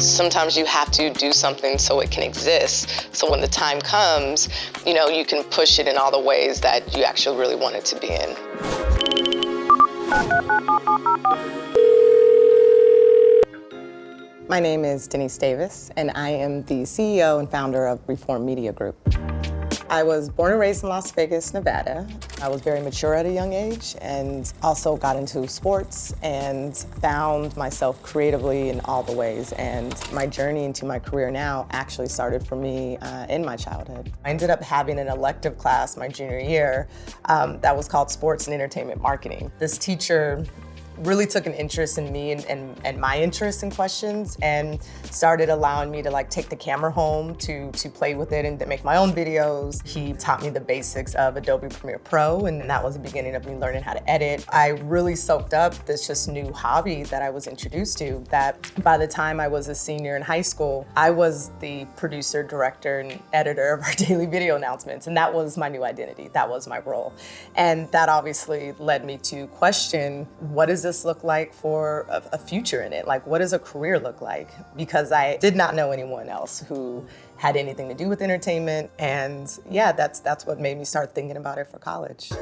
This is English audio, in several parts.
Sometimes you have to do something so it can exist. So when the time comes, you can push it in all the ways that you actually really want it to be in. My name is Deniese Davis, and I am the CEO and founder of Reform Media Group. I was born and raised in Las Vegas, Nevada. I was very mature at a young age and also got into sports and found myself creatively in all the ways. And my journey into my career now actually started for me in my childhood. I ended up having an elective class my junior year that was called Sports and Entertainment Marketing. This teacher really took an interest in me and my interest in questions and started allowing me to take the camera home to play with it and to make my own videos. He taught me the basics of Adobe Premiere Pro, and that was the beginning of me learning how to edit. I really soaked up this just new hobby that I was introduced to, that by the time I was a senior in high school, I was the producer, director, and editor of our daily video announcements, and that was my new identity. That was my role. And that obviously led me to question, what does this look like for a future in it? What does a career look like? Because I did not know anyone else who had anything to do with entertainment. And yeah, that's what made me start thinking about it for college.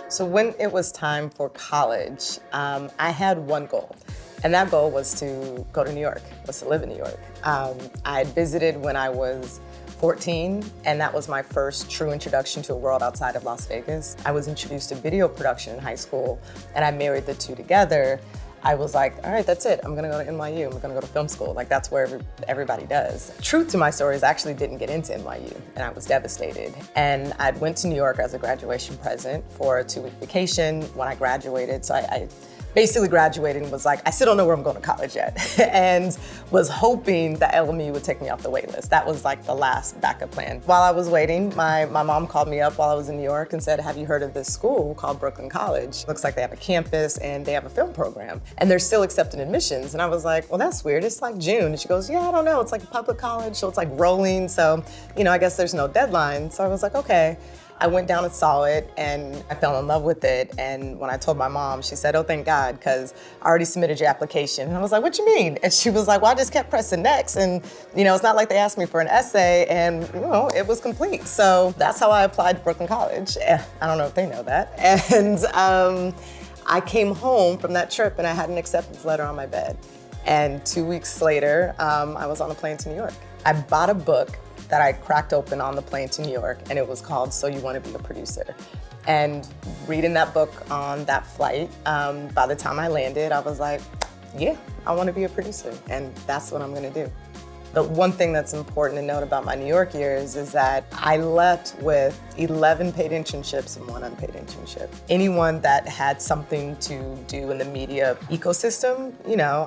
So when it was time for college, I had one goal. And that goal was to go to New York, was to live in New York. I had visited when I was 14, and that was my first true introduction to a world outside of Las Vegas. I was introduced to video production in high school, and I married the two together. I was like, all right, that's it. I'm gonna go to NYU, I'm gonna go to film school. That's where everybody does. Truth to my story is I actually didn't get into NYU, and I was devastated. And I went to New York as a graduation present for a 2-week vacation when I graduated. So I basically graduated and was like, I still don't know where I'm going to college yet. And was hoping that LMU would take me off the wait list. That was the last backup plan. While I was waiting, my mom called me up while I was in New York and said, have you heard of this school called Brooklyn College? Looks like they have a campus and they have a film program. And they're still accepting admissions. And I was like, well, that's weird. It's June. And she goes, yeah, I don't know. It's a public college, so it's rolling. So, I guess there's no deadline. So I was like, okay. I went down and saw it, and I fell in love with it. And when I told my mom, she said, oh, thank God, because I already submitted your application. And I was like, what you mean? And she was like, well, I just kept pressing next. And, it's not like they asked me for an essay, and, it was complete. So that's how I applied to Brooklyn College. I don't know if they know that. And I came home from that trip, and I had an acceptance letter on my bed. And 2 weeks later, I was on a plane to New York. I bought a book that I cracked open on the plane to New York, and it was called So You Want to Be a Producer. And reading that book on that flight, by the time I landed, I was like, yeah, I want to be a producer, and that's what I'm gonna do. The one thing that's important to note about my New York years is that I left with 11 paid internships and 1 unpaid internship. Anyone that had something to do in the media ecosystem,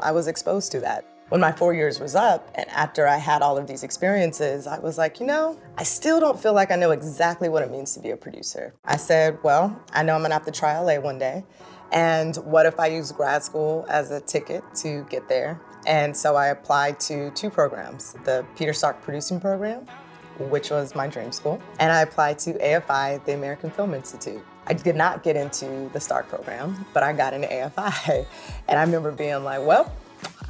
I was exposed to that. When my 4 years was up, and after I had all of these experiences, I was like, I still don't feel like I know exactly what it means to be a producer. I said, well, I know I'm gonna have to try LA one day. And what if I use grad school as a ticket to get there? And so I applied to 2 programs, the Peter Stark Producing Program, which was my dream school, and I applied to AFI, the American Film Institute. I did not get into the Stark program, but I got into AFI. And I remember being like, well,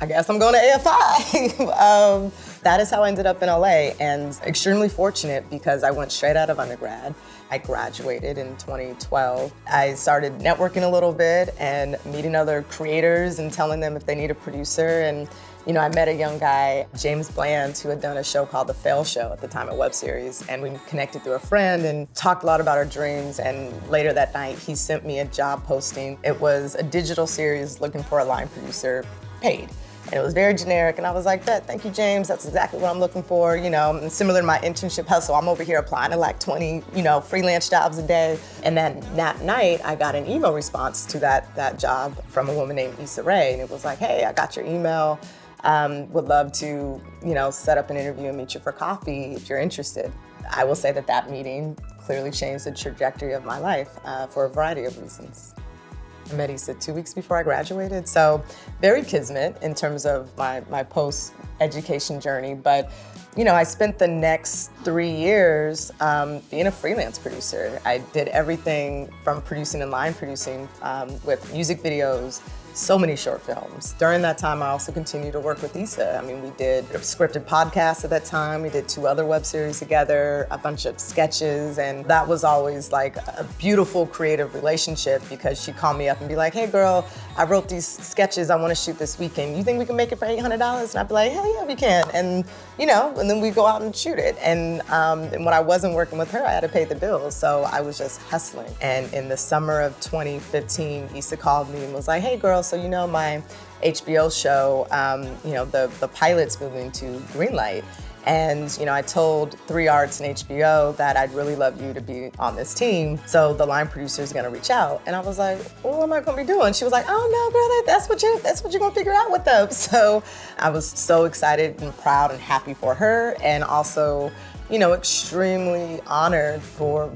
I guess I'm going to AFI. That is how I ended up in LA, and extremely fortunate because I went straight out of undergrad. I graduated in 2012. I started networking a little bit and meeting other creators and telling them if they need a producer. And I met a young guy, James Bland, who had done a show called The Fail Show at the time, a web series. And we connected through a friend and talked a lot about our dreams. And later that night, he sent me a job posting. It was a digital series looking for a line producer, paid. And it was very generic, and I was like, thank you, James, that's exactly what I'm looking for, and similar to my internship hustle, I'm over here applying to 20, freelance jobs a day. And then that night, I got an email response to that job from a woman named Issa Rae, and it was like, hey, I got your email, would love to, set up an interview and meet you for coffee if you're interested. I will say that meeting clearly changed the trajectory of my life for a variety of reasons. I met Issa 2 weeks before I graduated, so very kismet in terms of my post-education journey. But, I spent the next 3 years being a freelance producer. I did everything from producing and line producing with music videos so many short films. During that time, I also continued to work with Issa. I mean, we did a scripted podcast at that time. We did 2 other web series together, a bunch of sketches, and that was always like a beautiful creative relationship because she'd call me up and be like, hey girl, I wrote these sketches I want to shoot this weekend. You think we can make it for $800? And I'd be like, hell yeah, we can. And and then we go out and shoot it. And when I wasn't working with her, I had to pay the bills. So I was just hustling. And in the summer of 2015, Issa called me and was like, hey girl, so my HBO show, the pilot's moving to Greenlight. And I told 3 Arts and HBO that I'd really love you to be on this team. So the line producer is gonna reach out. And I was like, well, what am I gonna be doing? She was like, oh no, brother, that's what you're gonna figure out with them. So I was so excited and proud and happy for her, and also, extremely honored for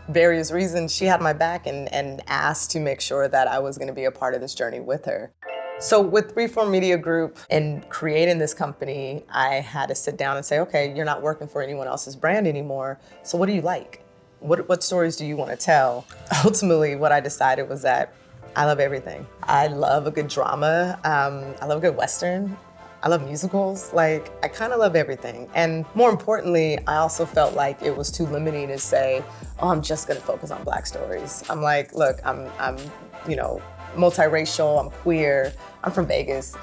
various reasons. She had my back and asked to make sure that I was gonna be a part of this journey with her. So with Reform Media Group and creating this company, I had to sit down and say, okay, you're not working for anyone else's brand anymore. So what do you like? What stories do you want to tell? Ultimately, what I decided was that I love everything. I love a good drama. I love a good Western. I love musicals. I kind of love everything. And more importantly, I also felt like it was too limiting to say, oh, I'm just going to focus on Black stories. I'm like, look, I'm multiracial, I'm queer, I'm from Vegas.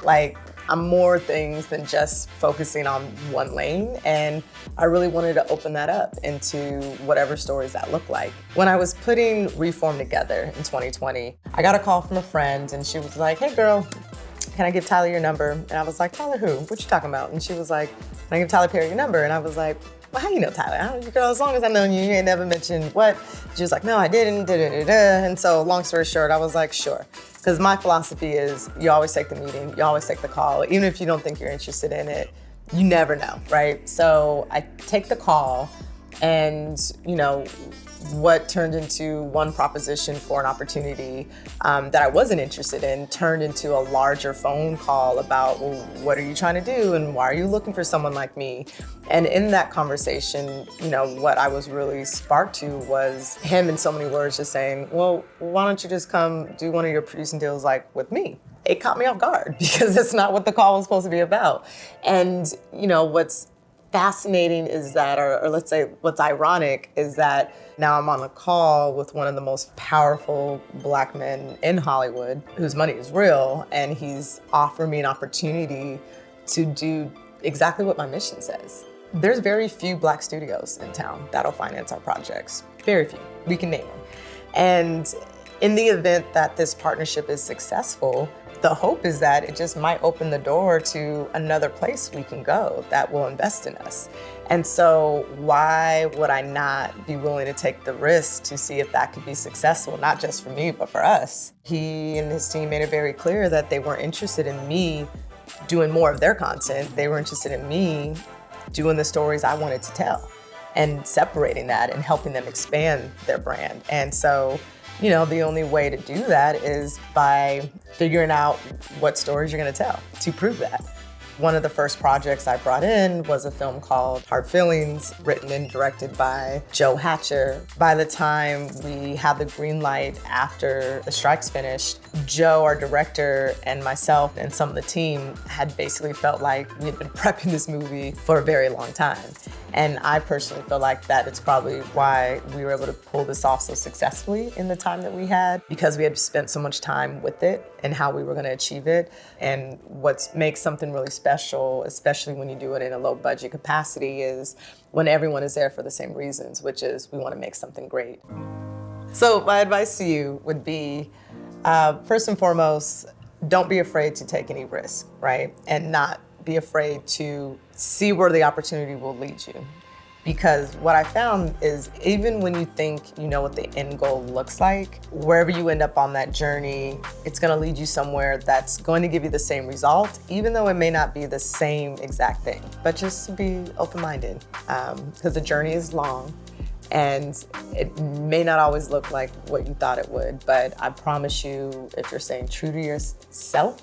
I'm more things than just focusing on one lane, and I really wanted to open that up into whatever stories that look like. When I was putting Reform together in 2020, I got a call from a friend and she was like, hey girl, can I give Tyler your number? And I was like, Tyler who? What you talking about? And she was like, can I give Tyler Perry your number? And I was like, well, how you know Tyler? I don't know, girl, as long as I know you, you ain't never mentioned what. She was like, no, I didn't, And so long story short, I was like, sure. Because my philosophy is you always take the meeting, you always take the call. Even if you don't think you're interested in it, you never know, right? So I take the call, and what turned into one proposition for an opportunity that I wasn't interested in turned into a larger phone call about, well, what are you trying to do and why are you looking for someone like me? And in that conversation, what I was really sparked to was him in so many words just saying, well, why don't you just come do one of your producing deals with me? It caught me off guard because that's not what the call was supposed to be about. And what's fascinating is that, or let's say what's ironic is that now I'm on a call with one of the most powerful Black men in Hollywood whose money is real, and he's offering me an opportunity to do exactly what my mission says. There's very few Black studios in town that'll finance our projects. Very few. We can name them. And in the event that this partnership is successful, the hope is that it just might open the door to another place we can go that will invest in us. And so why would I not be willing to take the risk to see if that could be successful, not just for me, but for us? He and his team made it very clear that they weren't interested in me doing more of their content. They were interested in me doing the stories I wanted to tell and separating that and helping them expand their brand. And so the only way to do that is by figuring out what stories you're gonna tell to prove that. One of the first projects I brought in was a film called Hard Feelings, written and directed by Joe Hatcher. By the time we had the green light after the strikes finished, Joe, our director, and myself and some of the team had basically felt like we had been prepping this movie for a very long time. And I personally feel like that it's probably why we were able to pull this off so successfully in the time that we had, because we had spent so much time with it and how we were gonna achieve it. And what makes something really special, especially when you do it in a low budget capacity, is when everyone is there for the same reasons, which is we wanna make something great. So my advice to you would be, first and foremost, don't be afraid to take any risk, right? And not be afraid to see where the opportunity will lead you. Because what I found is even when you think you know what the end goal looks like, wherever you end up on that journey, it's gonna lead you somewhere that's going to give you the same result, even though it may not be the same exact thing. But just be open-minded, because the journey is long and it may not always look like what you thought it would, but I promise you, if you're staying true to yourself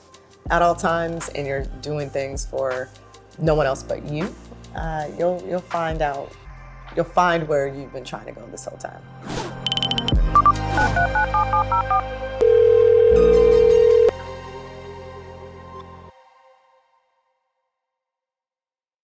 at all times and you're doing things for no one else but you, you'll find where you've been trying to go this whole time.